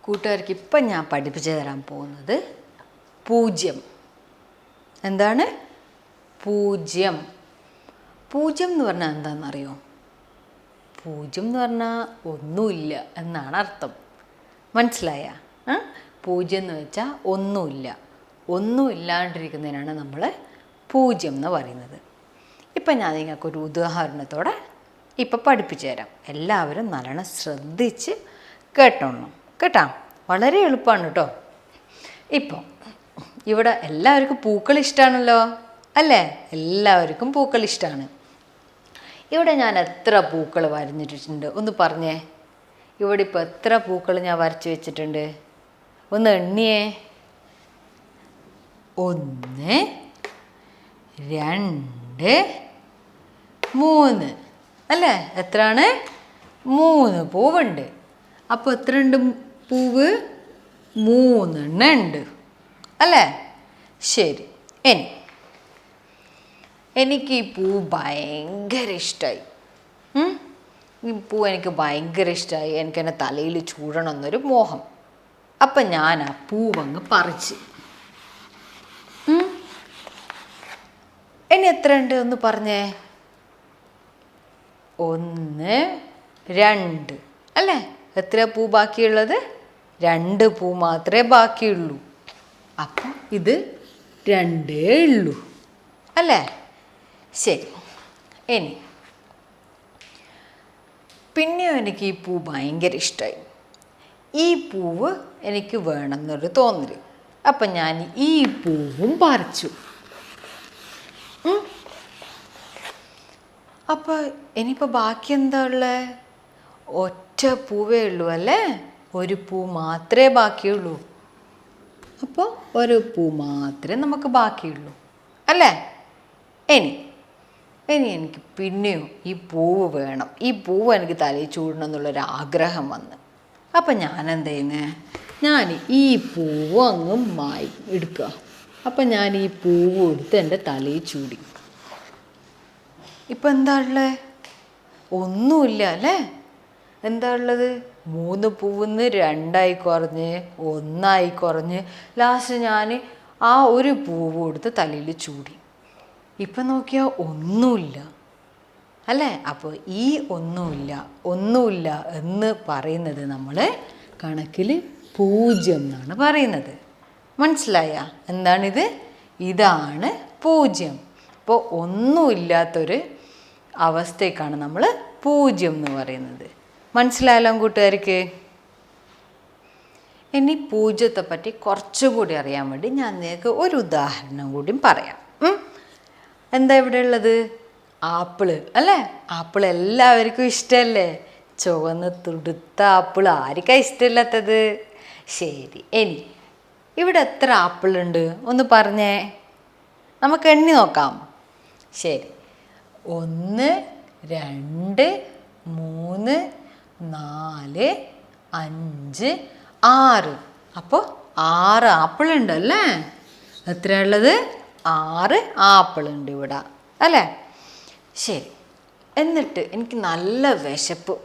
കൂട്ടുകാർക്ക് ഇപ്പം ഞാൻ പഠിപ്പിച്ചു തരാൻ പോകുന്നത് പൂജ്യം. എന്താണ് പൂജ്യം? പൂജ്യം എന്ന് പറഞ്ഞാൽ എന്താണെന്നറിയോ? പൂജ്യം എന്ന് പറഞ്ഞാൽ ഒന്നുമില്ല എന്നാണ് അർത്ഥം. മനസ്സിലായ? പൂജ്യം എന്ന് വെച്ചാൽ ഒന്നുമില്ല. ഒന്നും ഇല്ലാണ്ടിരിക്കുന്നതിനാണ് നമ്മൾ പൂജ്യം എന്ന് പറയുന്നത്. ഇപ്പം ഞാൻ നിങ്ങൾക്കൊരു ഉദാഹരണത്തോടെ ഇപ്പം പഠിപ്പിച്ചു തരാം. എല്ലാവരും നല്ലോണം ശ്രദ്ധിച്ച് കേട്ടോണം കേട്ടോ. വളരെ എളുപ്പമാണ് കേട്ടോ. ഇപ്പോൾ ഇവിടെ എല്ലാവർക്കും പൂക്കൾ ഇഷ്ടമാണല്ലോ അല്ലേ? എല്ലാവർക്കും പൂക്കൾ ഇഷ്ടമാണ്. ഇവിടെ ഞാൻ എത്ര പൂക്കൾ വരഞ്ഞിട്ടുണ്ട് ഒന്ന് പറഞ്ഞേ. ഇവിടെ ഇപ്പോൾ എത്ര പൂക്കൾ ഞാൻ വരച്ച് വെച്ചിട്ടുണ്ട്? ഒന്ന് എണ്ണിയേ. 1 2 3 അല്ലേ? എത്രയാണ്? 3 പൂവുണ്ട്. അപ്പോൾ എത്ര ഉണ്ട് പൂവ്? 3 എണ്ണം ഉണ്ട് അല്ലേ? ശരി. എനിക്ക് ഈ പൂ ഭയങ്കര ഇഷ്ടമായി. ഈ പൂ എനിക്ക് ഭയങ്കര ഇഷ്ടമായി. എനിക്കെൻ്റെ തലയിൽ ചൂടണം എന്നൊരു മോഹം. അപ്പം ഞാൻ ആ പൂവങ്ങ് പറിച്ച്. ഇനി എത്ര ഉണ്ട് ഒന്ന് പറഞ്ഞേ. 1 2 അല്ലേ? എത്ര പൂ ബാക്കിയുള്ളത്? 2 പൂ മാത്രമേ ബാക്കിയുള്ളൂ. അപ്പം ഇത് 2 ഉള്ളൂ അല്ലേ? ശരി. പിന്നെയും എനിക്ക് ഈ പൂ ഭയങ്കര ഇഷ്ടമായി. ഈ പൂവ് എനിക്ക് വേണമെന്നൊരു തോന്നൽ. അപ്പം ഞാൻ ഈ പൂവും പറിച്ചു. അപ്പോൾ ഇനിയിപ്പോൾ ബാക്കി എന്താ ഉള്ളത്? ഒറ്റ പൂവേ ഉള്ളൂ അല്ലേ? ഒരു പൂ മാത്രമേ ബാക്കിയുള്ളൂ. അപ്പോൾ ഒരു പൂ മാത്രമേ നമുക്ക് ബാക്കിയുള്ളൂ അല്ലേ? ഇനി എനിക്ക് പിന്നെയും ഈ പൂവ് വേണം. ഈ പൂവ് എനിക്ക് തലയിൽ ചൂടണം എന്നുള്ളൊരാഗ്രഹം വന്ന്. അപ്പം ഞാൻ എന്താ ചെയ്യുന്നത്? ഞാൻ ഈ പൂവ് അങ്ങ് എടുക്കുക. അപ്പം ഞാൻ ഈ പൂവ് എടുത്ത് എൻ്റെ തലയിൽ ചൂടി. ഇപ്പം എന്താ ഉള്ളത്? ഒന്നുമില്ല അല്ലേ? എന്താ ഉള്ളത്? 3 പൂവിന്ന് 2 കുറഞ്ഞ് 1 കുറഞ്ഞ് ലാസ്റ്റ് ഞാൻ ആ ഒരു പൂവ് എടുത്ത് തലയിൽ ചൂടി. ഇപ്പം നോക്കിയാൽ ഒന്നുമില്ല അല്ലേ? അപ്പോൾ ഈ ഒന്നുമില്ല എന്ന് പറയുന്നത് നമ്മൾ കണക്കിൽ പൂജ്യം എന്നാണ് പറയുന്നത്. മനസ്സിലായ? എന്താണിത്? ഇതാണ് പൂജ്യം. അപ്പോൾ ഒന്നുമില്ലാത്തൊരു അവസ്ഥയ്ക്കാണ് നമ്മൾ പൂജ്യം എന്ന് പറയുന്നത്. മനസ്സിലായല്ലോ കൂട്ടുകാർക്ക്? ഇനി പൂജ്യത്തെ പറ്റി കുറച്ചുകൂടി അറിയാൻ വേണ്ടി ഞാൻ നിങ്ങൾക്ക് ഒരു ഉദാഹരണം കൂടി പറയാം. എന്താ ഇവിടെ ഉള്ളത്? ആപ്പിള് അല്ലേ? ആപ്പിൾ എല്ലാവർക്കും ഇഷ്ടമല്ലേ? ചുവന്ന് തുടുത്ത ആപ്പിൾ ആർക്കാ ഇഷ്ടമില്ലാത്തത്? ശരി. ഇവിടെ എത്ര ആപ്പിളുണ്ട് ഒന്ന് പറഞ്ഞേ. നമുക്ക് എണ്ണി നോക്കാം. ശരി. 1 2 3 4 5 6. അപ്പോൾ 6 ആപ്പിളുണ്ട് അല്ലേ? എത്രയുള്ളത്? 6 ആപ്പിളുണ്ട് ഇവിടെ അല്ലേ? ശരി. എന്നിട്ട് എനിക്ക് നല്ല വിശപ്പ്.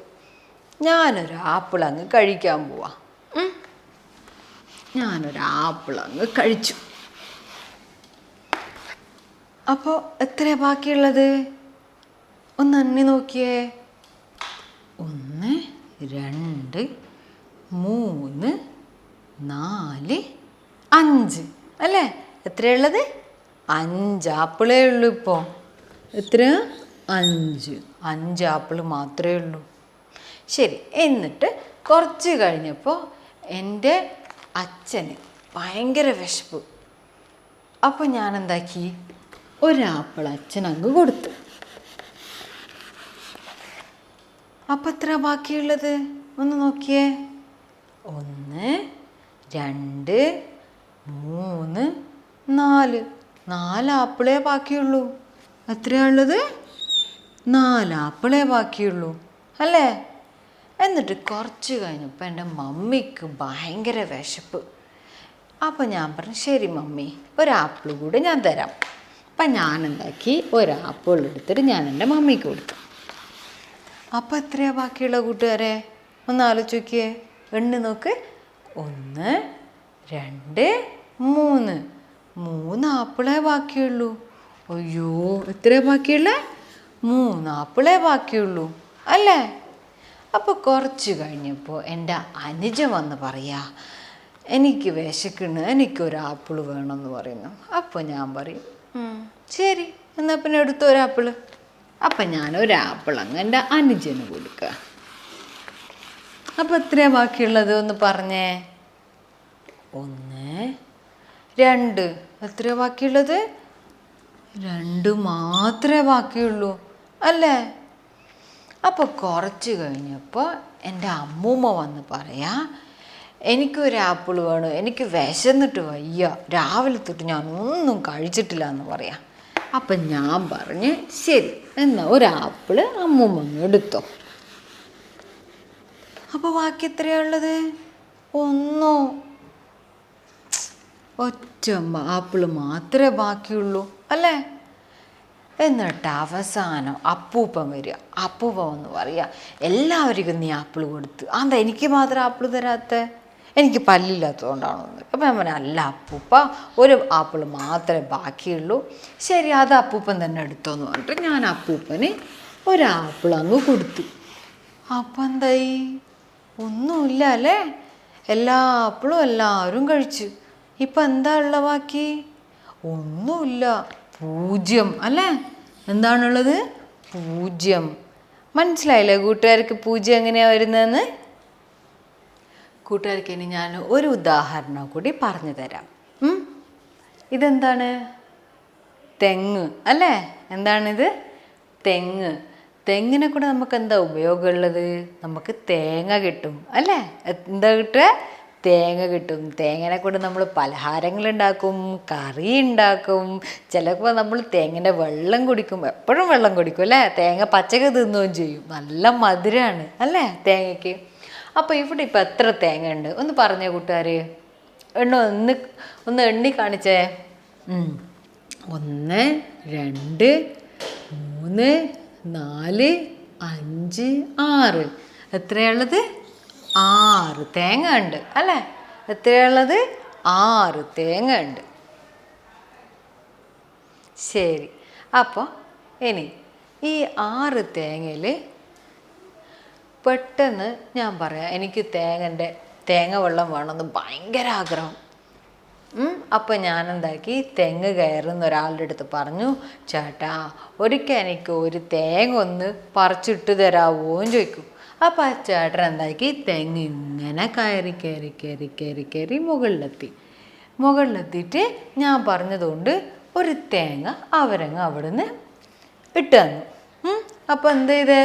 ഞാനൊരു ആപ്പിൾ അങ്ങ് കഴിക്കാൻ പോവാ. ഞാനൊരു ആപ്പിൾ അങ്ങ് കഴിച്ചു. അപ്പോൾ എത്രയാണ് ബാക്കിയുള്ളത്? ഒന്ന് എണ്ണി നോക്കിയേ. 1 2 3 4 5 അല്ലേ? എത്രയുള്ളത്? 5 ആപ്പിളേ ഉള്ളൂ ഇപ്പോൾ. എത്ര? 5 ആപ്പിൾ മാത്രമേ ഉള്ളൂ. ശരി. എന്നിട്ട് കുറച്ച് കഴിഞ്ഞപ്പോൾ എൻ്റെ അച്ഛന് ഭയങ്കര വിശപ്പ്. അപ്പോൾ ഞാൻ എന്താക്കി? ഒരാപ്പിൾ അച്ഛനങ്ങ് കൊടുത്തു. അപ്പം എത്ര ബാക്കിയുള്ളത് ഒന്ന് നോക്കിയേ. 1 2 3 4 4 ആപ്പിളേ ബാക്കിയുള്ളൂ. എത്രയാണുള്ളത്? 4 ആപ്പിളേ ബാക്കിയുള്ളൂ അല്ലേ? എന്നിട്ട് കുറച്ച് കഴിഞ്ഞപ്പോൾ എൻ്റെ മമ്മിക്ക് ഭയങ്കര വിശപ്പ്. അപ്പോൾ ഞാൻ പറഞ്ഞു, ശരി മമ്മി, ഒരാപ്പിൾ കൂടി ഞാൻ തരാം. അപ്പം ഞാൻ എന്താക്കി? ഒരാപ്പിൾ എടുത്തിട്ട് ഞാൻ എൻ്റെ മമ്മിക്ക് കൊടുത്തു. അപ്പോൾ എത്രയാണ് ബാക്കിയുള്ള കൂട്ടുകാരെ? ഒന്ന് ആലോചിച്ച് നോക്കിയേ. എണ്ണി നോക്ക്. 1 2 3 3 ആപ്പിളേ ബാക്കിയുള്ളൂ. അയ്യോ, എത്രയേ ബാക്കിയുള്ളേ? 3 ആപ്പിളേ ബാക്കിയുള്ളൂ അല്ലേ? അപ്പോൾ കുറച്ച് കഴിഞ്ഞപ്പോൾ എൻ്റെ അനുജ വന്ന് പറയാ, എനിക്ക് വിശക്കുന്നു, എനിക്കൊരു ആപ്പിൾ വേണമെന്ന് പറയുന്നു. അപ്പോൾ ഞാൻ പറയും, ശരി എന്നാൽ പിന്നെ എടുത്ത ഒരാപ്പിൾ. അപ്പം ഞാൻ ഒരാപ്പിൾ അങ്ങ് എൻ്റെ അനുജന് കൊടുക്കുക. അപ്പം എത്രയാണ് ബാക്കിയുള്ളത് ഒന്ന് പറഞ്ഞേ? 1 2 എത്രയാണ് ബാക്കിയുള്ളത്? 2 മാത്രമേ ബാക്കിയുള്ളൂ അല്ലേ? അപ്പോൾ കുറച്ച് കഴിഞ്ഞപ്പോൾ എൻ്റെ അമ്മൂമ്മ വന്ന് പറയാ, എനിക്കൊരു ആപ്പിൾ വേണം, എനിക്ക് വിശന്നിട്ട് വയ്യ, രാവിലെ തൊട്ട് ഞാൻ ഒന്നും കഴിച്ചിട്ടില്ല എന്ന് പറയാം. അപ്പം ഞാൻ പറഞ്ഞ് ശരി എന്നാൽ ഒരാപ്പിൾ അമ്മൂമ്മ എടുത്തോ. അപ്പോൾ ബാക്കി എത്രയാണ് ഉള്ളത്? 1 ഒറ്റ ആപ്പിൾ മാത്രമേ ബാക്കിയുള്ളൂ അല്ലേ? എന്നിട്ട് അവസാനം അപ്പൂപ്പൻ വരിക. അപ്പൂപ്പൻ വന്ന് പറയുക, എല്ലാവർക്കും നീ ആപ്പിൾ കൊടുത്ത്, അതെന്താ എനിക്ക് മാത്രം ആപ്പിൾ തരാത്ത? എനിക്ക് പല്ലില്ലാത്തതുകൊണ്ടാണോ? അപ്പം ഞാൻ പറഞ്ഞു, അല്ല അപ്പൂപ്പ, ഒരു ആപ്പിൾ മാത്രമേ ബാക്കിയുള്ളൂ. ശരി, അത് അപ്പൂപ്പൻ തന്നെ എടുത്തോന്ന് പറഞ്ഞിട്ട് ഞാൻ അപ്പൂപ്പന് ഒരാപ്പിൾ അങ്ങ് കൊടുത്തു. അപ്പം എന്തായി? ഒന്നുമില്ല അല്ലേ? എല്ലാ ആപ്പിളും എല്ലാവരും കഴിച്ചു. ഇപ്പം എന്താ ഉള്ള ബാക്കി? ഒന്നുമില്ല, 0 അല്ലേ? എന്താണുള്ളത്? 0. മനസ്സിലായില്ലേ കൂട്ടുകാർക്ക് 0 എങ്ങനെയാണ് വരുന്നതെന്ന്? കൂട്ടുകാർക്ക് ഇനി ഞാൻ ഒരു ഉദാഹരണം കൂടി പറഞ്ഞു തരാം. ഇതെന്താണ്? തെങ്ങ് അല്ലേ? എന്താണിത്? തെങ്ങ്. തെങ്ങിനെ കൂടെ നമുക്ക് എന്താ ഉപയോഗമുള്ളത്? നമുക്ക് തേങ്ങ കിട്ടും അല്ലേ? എന്താ കിട്ടുക? തേങ്ങ കിട്ടും. തേങ്ങനെ കൊണ്ട് നമ്മൾ പലഹാരങ്ങളുണ്ടാക്കും, കറി ഉണ്ടാക്കും, ചിലപ്പോൾ നമ്മൾ തേങ്ങൻ്റെ വെള്ളം കുടിക്കും, എപ്പോഴും വെള്ളം കുടിക്കും അല്ലേ? തേങ്ങ പച്ചക്ക് തിന്നുകയും ചെയ്യും, നല്ല മധുരമാണ് അല്ലേ തേങ്ങയ്ക്ക്? അപ്പോൾ ഇവിടെ ഇപ്പോൾ എത്ര തേങ്ങ ഉണ്ട് ഒന്ന് പറഞ്ഞേ കൂട്ടുകാർ? ഒന്ന് എണ്ണി കാണിച്ചേ. 1 2 3 4 5 6 എത്രയുള്ളത്? 6 തേങ്ങ ഉണ്ട് അല്ലേ? എത്രയുള്ളത്? 6 തേങ്ങ ഉണ്ട്. ശരി, അപ്പോൾ ഇനി ഈ 6 തേങ്ങയിൽ പെട്ടെന്ന് ഞാൻ പറയാം, എനിക്ക് തേങ്ങ വെള്ളം വേണമെന്ന് ഭയങ്കര ആഗ്രഹം. അപ്പം ഞാൻ എന്താക്കി, തെങ്ങ് കയറുന്ന ഒരാളുടെ അടുത്ത് പറഞ്ഞു, ചേട്ടാ ഒരിക്കൽ എനിക്ക് ഒരു തേങ്ങ ഒന്ന് പറിച്ചിട്ട് തരാമോ എന്ന് ചോദിക്കും. അപ്പം ആ ചേട്ടൻ എന്താക്കി, തെങ്ങ് ഇങ്ങനെ കയറി കയറി കയറി കയറി കയറി മുകളിലെത്തിയിട്ട് ഞാൻ പറഞ്ഞതുകൊണ്ട് ഒരു തേങ്ങ അവരങ്ങ് അവിടുന്ന് ഇട്ട് തന്നു. അപ്പോൾ എന്ത് ചെയ്തേ?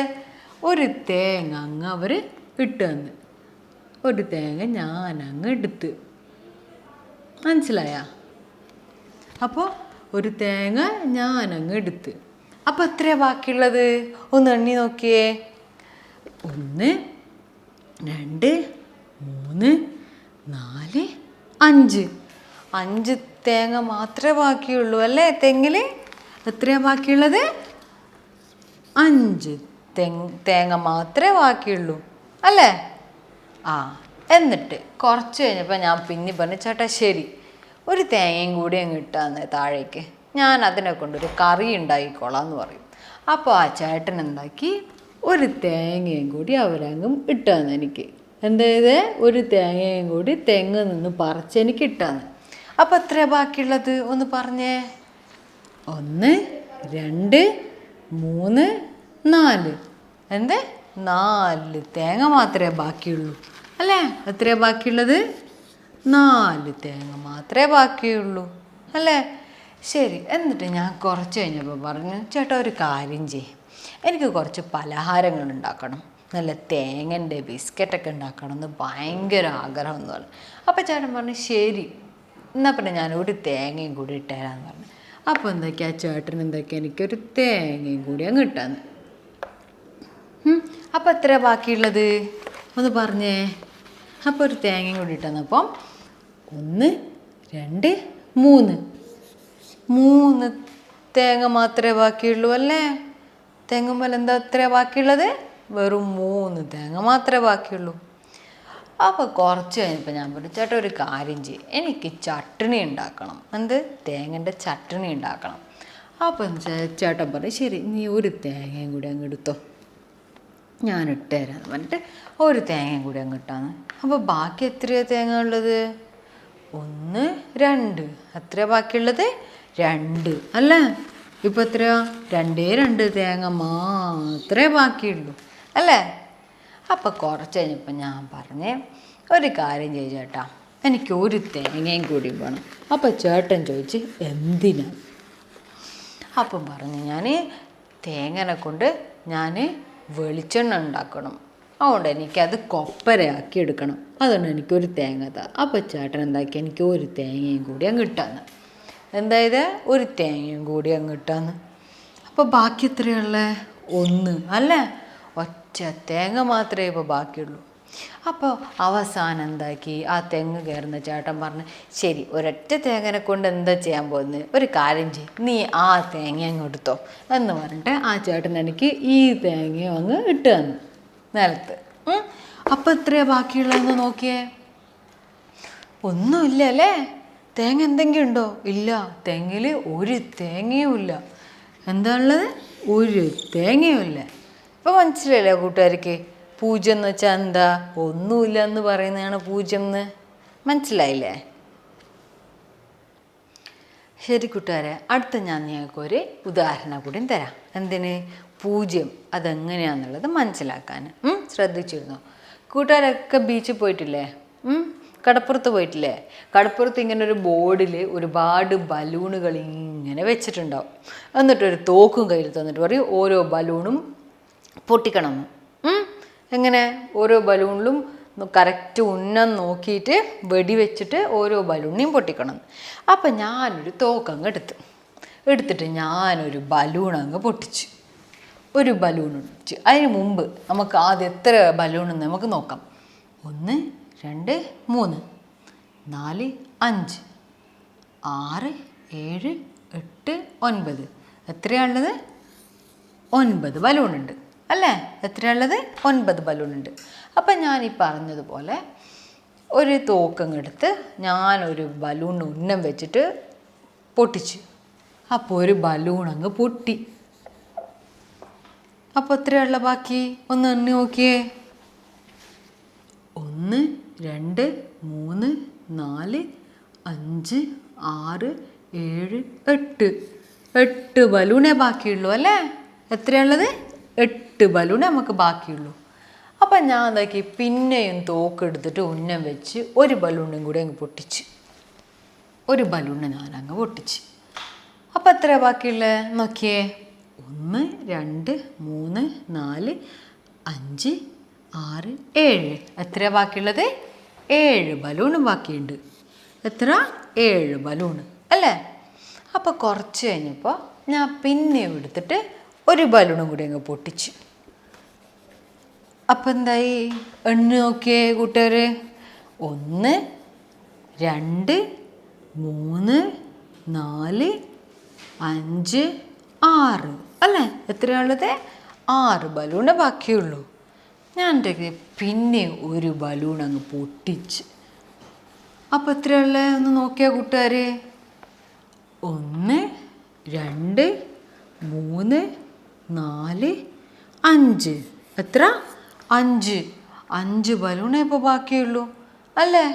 ഒരു തേങ്ങ അങ്ങ് അവർ ഇട്ട് തന്നു. ഒരു തേങ്ങ ഞാനങ്ങ് എടുത്ത്. മനസ്സിലായ? അപ്പോൾ ഒരു തേങ്ങ ഞാനങ്ങ് എടുത്ത്. അപ്പോൾ എത്രയാണ് ബാക്കിയുള്ളത്? ഒന്ന് എണ്ണി നോക്കിയേ. 1 2 3 4 5 5 തേങ്ങ മാത്രമേ ബാക്കിയുള്ളൂ അല്ലേ തെങ്ങിൽ? എത്രയാണ് ബാക്കിയുള്ളത്? 5 തേങ്ങ മാത്രമേ ബാക്കിയുള്ളൂ അല്ലേ? എന്നിട്ട് കുറച്ച് കഴിഞ്ഞപ്പോൾ ഞാൻ പിന്നെ പറഞ്ഞു, ചേട്ടാ ശരി ഒരു തേങ്ങയും കൂടി അങ്ങ് ഇട്ടാന്ന് താഴേക്ക്, ഞാൻ അതിനെ കൊണ്ടൊരു കറി ഉണ്ടാക്കിക്കോളാം എന്ന് പറയും. അപ്പോൾ ആ ചേട്ടൻ എന്താക്കി, ഒരു തേങ്ങയും കൂടി അവരങ്ങും ഇട്ടാന്ന് എനിക്ക്. എന്താ ചെയ്തേ? ഒരു തേങ്ങയും കൂടി തെങ്ങ് നിന്ന് പറിച്ച് എനിക്ക് ഇട്ടാന്ന്. അപ്പോൾ എത്രയാണ് ബാക്കിയുള്ളത് ഒന്ന് പറഞ്ഞേ? 1 2 3 4 എന്ത്? 4 തേങ്ങ മാത്രമേ ബാക്കിയുള്ളൂ അല്ലേ? എത്രയാണ് ബാക്കിയുള്ളത്? 4 തേങ്ങ മാത്രമേ ബാക്കിയുള്ളൂ അല്ലേ? ശരി, എന്നിട്ട് ഞാൻ കുറച്ച് കഴിഞ്ഞപ്പോൾ പറഞ്ഞു, ചേട്ടാ ഒരു കാര്യം ചെയ്യ്, എനിക്ക് കുറച്ച് പലഹാരങ്ങൾ ഉണ്ടാക്കണം, നല്ല തേങ്ങൻ്റെ ബിസ്ക്കറ്റൊക്കെ ഉണ്ടാക്കണം എന്ന് ഭയങ്കര ആഗ്രഹം എന്ന് പറഞ്ഞു. അപ്പോൾ ചേട്ടൻ പറഞ്ഞു ശരി എന്നാൽ പിന്നെ ഞാൻ ഒരു തേങ്ങയും കൂടി ഇട്ടുതരാമെന്ന് പറഞ്ഞു. അപ്പോൾ എന്തൊക്കെയാ ചേട്ടൻ എന്തൊക്കെയാ എനിക്കൊരു തേങ്ങയും കൂടി അങ്ങ് ഇട്ടാന്ന്. അപ്പോൾ എത്ര ബാക്കിയുള്ളത് ഒന്ന് പറഞ്ഞേ? അപ്പോൾ ഒരു തേങ്ങയും കൂടി ഇട്ടന്നപ്പം 1 2 3 3 തേങ്ങ മാത്രമേ ബാക്കിയുള്ളൂ അല്ലേ? തെങ്ങുമ്പോൾ എന്താ എത്രയാണ് ബാക്കിയുള്ളത്? വെറും 3 തേങ്ങ മാത്രമേ ബാക്കിയുള്ളൂ. അപ്പോൾ കുറച്ച് കഴിഞ്ഞപ്പോൾ ഞാൻ പറഞ്ഞു ചേട്ടാ ഒരു കാര്യം ചെയ്യും, എനിക്ക് ചട്ടണി ഉണ്ടാക്കണം. എന്ത്? തേങ്ങൻ്റെ ചട്ടണി ഉണ്ടാക്കണം. അപ്പം ചേട്ടൻ പറഞ്ഞു ശരി നീ ഒരു തേങ്ങയും കൂടി അങ്ങ് എടുത്തോ, ഞാൻ ഇട്ടുതരാമെന്ന് പറഞ്ഞിട്ട് ഒരു തേങ്ങയും കൂടി അങ്ങ് ഇട്ടാന്ന്. അപ്പോൾ ബാക്കി എത്രയാണ് തേങ്ങ ഉള്ളത്? 1 2. എത്രയാണ് ബാക്കിയുള്ളത്? 2 അല്ലേ? ഇപ്പം എത്രയാ? 2 തേങ്ങ മാത്രമേ ബാക്കിയുള്ളൂ അല്ലേ? അപ്പം കുറച്ച് കഴിഞ്ഞപ്പോൾ ഞാൻ പറഞ്ഞേ ഒരു കാര്യം ചെയ്യും ചേട്ടാ, എനിക്ക് ഒരു തേങ്ങയും കൂടി വേണം. അപ്പം ചേട്ടൻ ചോദിച്ച് എന്തിനാ? അപ്പം പറഞ്ഞു ഞാൻ തേങ്ങനെ കൊണ്ട് ഞാൻ വെളിച്ചെണ്ണ ഉണ്ടാക്കണം, അതുകൊണ്ട് എനിക്കത് കൊപ്പരയാക്കി എടുക്കണം, അതുകൊണ്ട് എനിക്കൊരു തേങ്ങ താ. അപ്പം ചേട്ടൻ എന്താക്കി എനിക്ക് ഒരു തേങ്ങയും കൂടി അങ്ങ് ഇട്ടാന്ന്. എന്തായത്? ഒരു തേങ്ങയും കൂടി അങ്ങ് ഇട്ടാന്ന്. അപ്പോൾ ബാക്കി എത്രയുള്ളത്? 1 അല്ലേ? ഒറ്റ തേങ്ങ മാത്രമേ ഇപ്പോൾ ബാക്കിയുള്ളൂ. അപ്പോൾ അവസാനം എന്താക്കി ആ തെങ്ങ് കയറുന്ന ചേട്ടൻ പറഞ്ഞു ശരി ഒരൊറ്റ തേങ്ങനെ കൊണ്ട് എന്താ ചെയ്യാൻ പോകുന്നത്, ഒരു കാര്യം ചെയ്യും, നീ ആ തേങ്ങ അങ്ങ് എടുത്തോ എന്ന് പറഞ്ഞിട്ട് ആ ചേട്ടൻ എനിക്ക് ഈ തേങ്ങയും അങ്ങ് ഇട്ട് തന്നു നിലത്ത്. അപ്പം എത്രയാണ് ബാക്കിയുള്ളതെന്ന് നോക്കിയേ? ഒന്നുമില്ല അല്ലേ? തേങ്ങ എന്തെങ്കിലും ഉണ്ടോ? ഇല്ല, തെങ്ങിൽ ഒരു തേങ്ങയും ഇല്ല. എന്താ ഉള്ളത്? ഒരു തേങ്ങയും ഇല്ല. ഇപ്പോൾ മനസ്സിലായില്ലേ കൂട്ടുകാർക്ക്? പൂജ്യം എന്ന് വെച്ചാൽ എന്താ? ഒന്നുമില്ല എന്ന് പറയുന്നതാണ് പൂജ്യം എന്ന്. മനസ്സിലായില്ലേ? ശരി കൂട്ടുകാരെ, അടുത്ത ഞാൻ നിങ്ങൾക്കൊരു ഉദാഹരണം കൂടി തരാം. എന്തിന്? പൂജ്യം അതെങ്ങനെയാണെന്നുള്ളത് മനസ്സിലാക്കാൻ. ശ്രദ്ധിച്ചിരുന്നോ? കൂട്ടുകാരൊക്കെ ബീച്ചിൽ പോയിട്ടില്ലേ? കടപ്പുറത്ത് പോയിട്ടില്ലേ? കടപ്പുറത്ത് ഇങ്ങനെ ഒരു ബോർഡിൽ ഒരുപാട് ബലൂണുകൾ ഇങ്ങനെ വെച്ചിട്ടുണ്ടാവും. എന്നിട്ടൊരു തോക്കും കയ്യിൽ തന്നിട്ട് പറയും ഓരോ ബലൂണും പൊട്ടിക്കണം. എങ്ങനെ? ഓരോ ബലൂണിലും കറക്റ്റ് ഉന്നം നോക്കിയിട്ട് വെടിവെച്ചിട്ട് ഓരോ ബലൂണിനെയും പൊട്ടിക്കണം. അപ്പം ഞാനൊരു തോക്കങ്ങ് എടുത്തിട്ട് ഞാനൊരു ബലൂൺ അങ്ങ് പൊട്ടിച്ചു. ഒരു ബലൂൺ പൊട്ടിച്ച് അതിന് മുമ്പ് നമുക്ക് ആദ്യം എത്ര ബലൂണെന്ന് നമുക്ക് നോക്കാം. 1 2 3 4 5 6 7 8 9. എത്രയാണുള്ളത്? 9 ബലൂണുണ്ട് അല്ലേ? എത്രയാണുള്ളത്? 9 ബലൂണുണ്ട്. അപ്പം ഞാൻ ഈ പറഞ്ഞതുപോലെ ഒരു തോക്കങ്ങെടുത്ത് ഞാനൊരു ബലൂൺ ഉന്നം വെച്ചിട്ട് പൊട്ടിച്ചു. അപ്പോൾ ഒരു ബലൂൺ അങ്ങ് പൊട്ടി. അപ്പോൾ എത്രയുള്ള ബാക്കി? ഒന്ന് എണ്ണി നോക്കിയേ. 1 2 3 4 5 6 7 8. 8 ബലൂണേ ബാക്കിയുള്ളൂ അല്ലേ? എത്രയുള്ളത്? 8 ബലൂണേ നമുക്ക് ബാക്കിയുള്ളൂ. അപ്പം ഞാൻ എന്താക്കി പിന്നെയും തോക്കെടുത്തിട്ട് ഉന്നം വെച്ച് ഒരു ബലൂണും കൂടി അങ്ങ് പൊട്ടിച്ച്. ഒരു ബലൂണ് ഞാനങ്ങ് പൊട്ടിച്ച്. അപ്പം എത്ര ബാക്കിയുള്ളത് നോക്കിയേ. 1 2 3 4 5 6 7. എത്ര ബാക്കിയുള്ളത്? 7 ബലൂണും ബാക്കിയുണ്ട്. എത്ര? 7 ബലൂണ് അല്ലേ? അപ്പോൾ കുറച്ച് കഴിഞ്ഞപ്പോൾ ഞാൻ പിന്നെയും എടുത്തിട്ട് ഒരു ബലൂണും കൂടി അങ്ങ് പൊട്ടിച്ച്. അപ്പം എന്തായി? എണ്ണി നോക്കിയേ കൂട്ടുകാർ. 1 2 3 4 5 6 അല്ലേ? എത്രയാണുള്ളത്? 6 ബലൂണേ ബാക്കിയുള്ളൂ. ഞാൻ എൻ്റെ പിന്നെ ഒരു ബലൂൺ അങ്ങ് പൊട്ടിച്ച്. അപ്പം എത്രയുള്ളത് ഒന്ന് നോക്കിയാൽ കൂട്ടുകാർ. 1 2 3 4 5. എത്ര? 5 ബലൂണേ ഇപ്പോൾ ബാക്കിയുള്ളൂ അല്ലേ?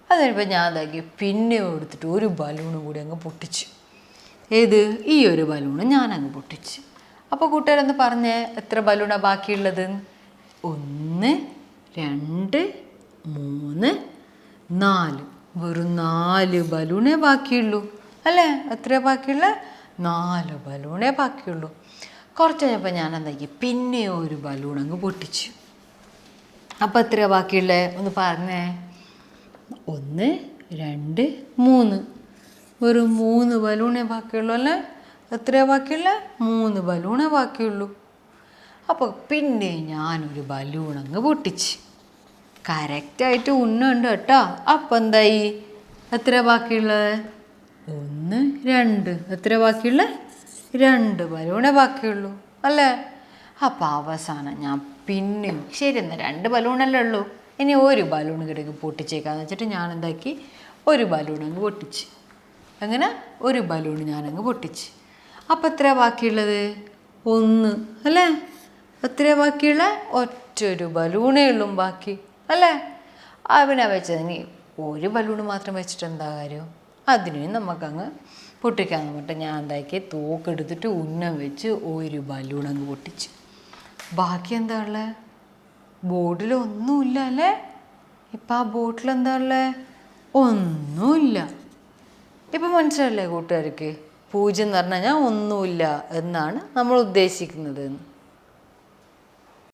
അതിനിപ്പോൾ ഞാൻ എന്താക്കി പിന്നെ എടുത്തിട്ട് ഒരു ബലൂണും കൂടി അങ്ങ് പൊട്ടിച്ചു. ഏത്? ഈ ഒരു ബലൂണ് ഞാനങ്ങ് പൊട്ടിച്ച്. അപ്പോൾ കൂട്ടുകാരെന്ന് പറഞ്ഞേ എത്ര ബലൂണാണ് ബാക്കിയുള്ളത്? 1 2 3 4. വെറും 4 ബലൂണേ ബാക്കിയുള്ളൂ അല്ലേ? എത്രയാണ് ബാക്കിയുള്ള? 4 ബലൂണേ ബാക്കിയുള്ളൂ. കുറച്ച് കഴിഞ്ഞപ്പോൾ ഞാൻ എന്താക്കി പിന്നെ ഒരു ബലൂൺ അങ്ങ് പൊട്ടിച്ചു. അപ്പം എത്രയാണ് ബാക്കിയുള്ളത് ഒന്ന് പറഞ്ഞേ. 1 2 3. വെറും 3 ബലൂണേ ബാക്കിയുള്ളൂ അല്ലേ? എത്രയാണ് ബാക്കിയുള്ളത്? 3 ബലൂണേ ബാക്കിയുള്ളൂ. അപ്പോൾ പിന്നെ ഞാനൊരു ബലൂൺ അങ്ങ് പൊട്ടിച്ച്. കറക്റ്റായിട്ട് ഉന്നുണ്ട് കേട്ടോ. അപ്പം എന്തായി? എത്ര ബാക്കിയുള്ളത്? 1 2. എത്ര ബാക്കിയുള്ളത്? 2 ബലൂണേ ബാക്കിയുള്ളൂ അല്ലേ? അപ്പോൾ അവസാനം ഞാൻ പിന്നെയും ശരി എന്നാൽ 2 ബലൂണല്ലേ ഉള്ളൂ, ഇനി ഒരു ബലൂൺ കിടക്ക് പൊട്ടിച്ചേക്കാന്ന് വെച്ചിട്ട് ഞാൻ എന്താക്കി ഒരു ബലൂൺ അങ്ങ് പൊട്ടിച്ച്. അങ്ങനെ ഒരു ബലൂൺ ഞാനങ്ങ് പൊട്ടിച്ച്. അപ്പം എത്രയാണ് ബാക്കിയുള്ളത്? 1 അല്ലേ? എത്രയാണ് ബാക്കിയുള്ള? ഒറ്റൊരു ബലൂണേ ഉള്ളൂ ബാക്കി അല്ലേ? അവനെ വെച്ചതിന് ഒരു ബലൂൺ മാത്രം വെച്ചിട്ട് എന്താ കാര്യം? അതിന് നമുക്കങ്ങ് പൊട്ടിക്കാന്ന് പറഞ്ഞിട്ട് ഞാൻ എന്താക്കി തോക്കെടുത്തിട്ട് ഉന്നം വെച്ച് ഒരു ബലൂൺ അങ്ങ് പൊട്ടിച്ച്. ബാക്കി എന്താ ഉള്ളത്? ബോർഡിലൊന്നുമില്ല അല്ലേ? ഇപ്പം ആ ബോട്ടിൽ എന്താ ഉള്ളത്? ഒന്നുമില്ല. ഇപ്പം മനസ്സിലല്ലേ കൂട്ടുകാർക്ക്? 0 എന്ന് പറഞ്ഞു കഴിഞ്ഞാൽ ഒന്നുമില്ല എന്നാണ് നമ്മൾ ഉദ്ദേശിക്കുന്നത്.